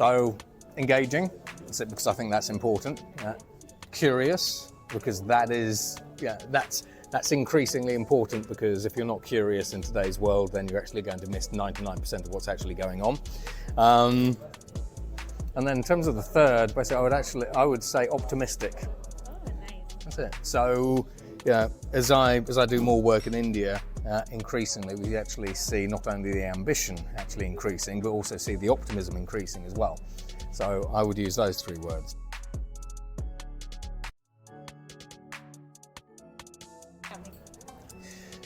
So engaging, that's it, because I think that's important. Curious, because that's increasingly important, because if you're not curious in today's world, then you're actually going to miss 99% of what's actually going on. And then in terms of the third, basically I would say optimistic. That's it. So yeah, as I do more work in India, increasingly we actually see not only the ambition actually increasing, but also see the optimism increasing as well. So I would use those three words.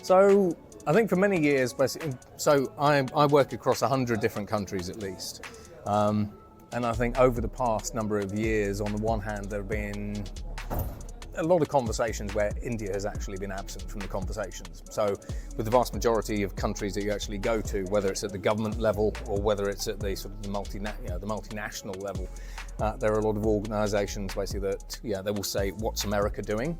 So I think for many years, basically, so I work across 100 different countries at least. And I think over the past number of years, on the one hand, there have been a lot of conversations where India has actually been absent from the conversations. So with the vast majority of countries that you actually go to, whether it's at the government level or whether it's at the sort of the multinational level, there are a lot of organisations basically that they will say, what's America doing?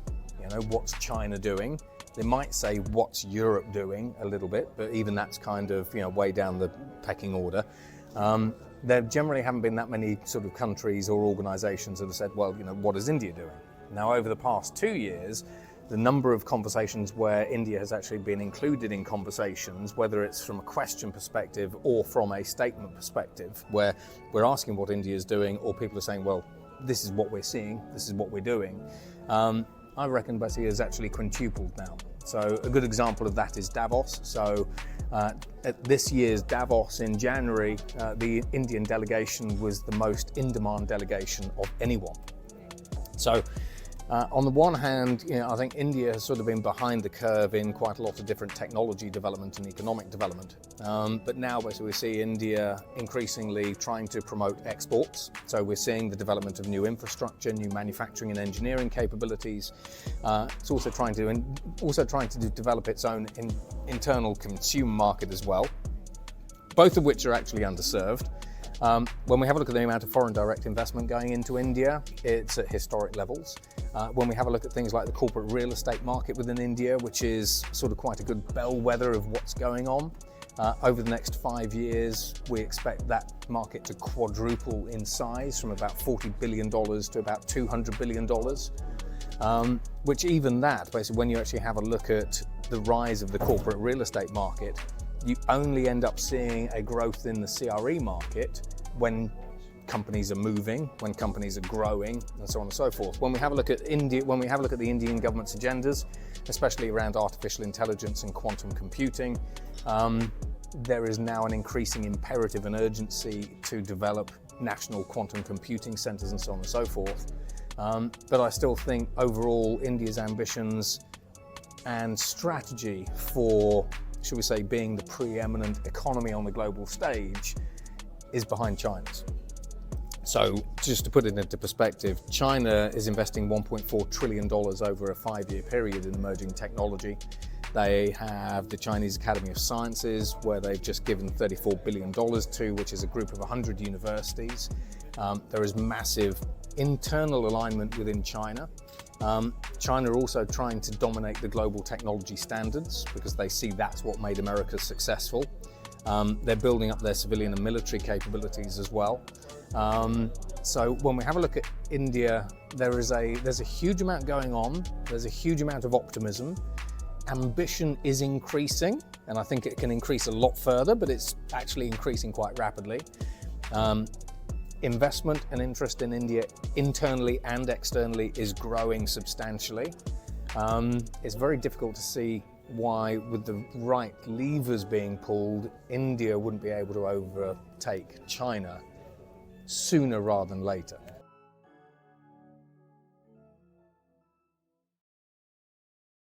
What's China doing? They might say, what's Europe doing a little bit, but even that's kind of way down the pecking order. There generally haven't been that many sort of countries or organisations that have said, well, what is India doing? Now, over the past 2 years, the number of conversations where India has actually been included in conversations, whether it's from a question perspective or from a statement perspective, where we're asking what India is doing, or people are saying, well, this is what we're seeing, this is what we're doing, I reckon basically is actually quintupled now. So a good example of that is Davos. So at this year's Davos in January, the Indian delegation was the most in-demand delegation of anyone. So on the one hand, I think India has sort of been behind the curve in quite a lot of different technology development and economic development. But now basically we see India increasingly trying to promote exports. So we're seeing the development of new infrastructure, new manufacturing and engineering capabilities. It's also trying to develop its own internal consumer market as well, both of which are actually underserved. When we have a look at the amount of foreign direct investment going into India, it's at historic levels. When we have a look at things like the corporate real estate market within India, which is sort of quite a good bellwether of what's going on, over the next 5 years, we expect that market to quadruple in size from about $40 billion to about $200 billion, which even that, basically, when you actually have a look at the rise of the corporate real estate market, you only end up seeing a growth in the CRE market when companies are moving, when companies are growing, and so on and so forth. When we have a look at India, when we have a look at the Indian government's agendas, especially around artificial intelligence and quantum computing, there is now an increasing imperative and urgency to develop national quantum computing centres and so on and so forth. But I still think overall India's ambitions and strategy for, should we say, being the preeminent economy on the global stage is behind China's. So just to put it into perspective, China is investing $1.4 trillion over a 5-year period in emerging technology. They have the Chinese Academy of Sciences, where they've just given $34 billion to, which is a group of 100 universities. There is massive internal alignment within China. China are also trying to dominate the global technology standards because they see that's what made America successful. They're building up their civilian and military capabilities as well. So when we have a look at India, there's a huge amount going on. There's a huge amount of optimism. Ambition is increasing, and I think it can increase a lot further, but it's actually increasing quite rapidly. Investment and interest in India internally and externally is growing substantially. It's very difficult to see why, with the right levers being pulled, India wouldn't be able to overtake China sooner rather than later.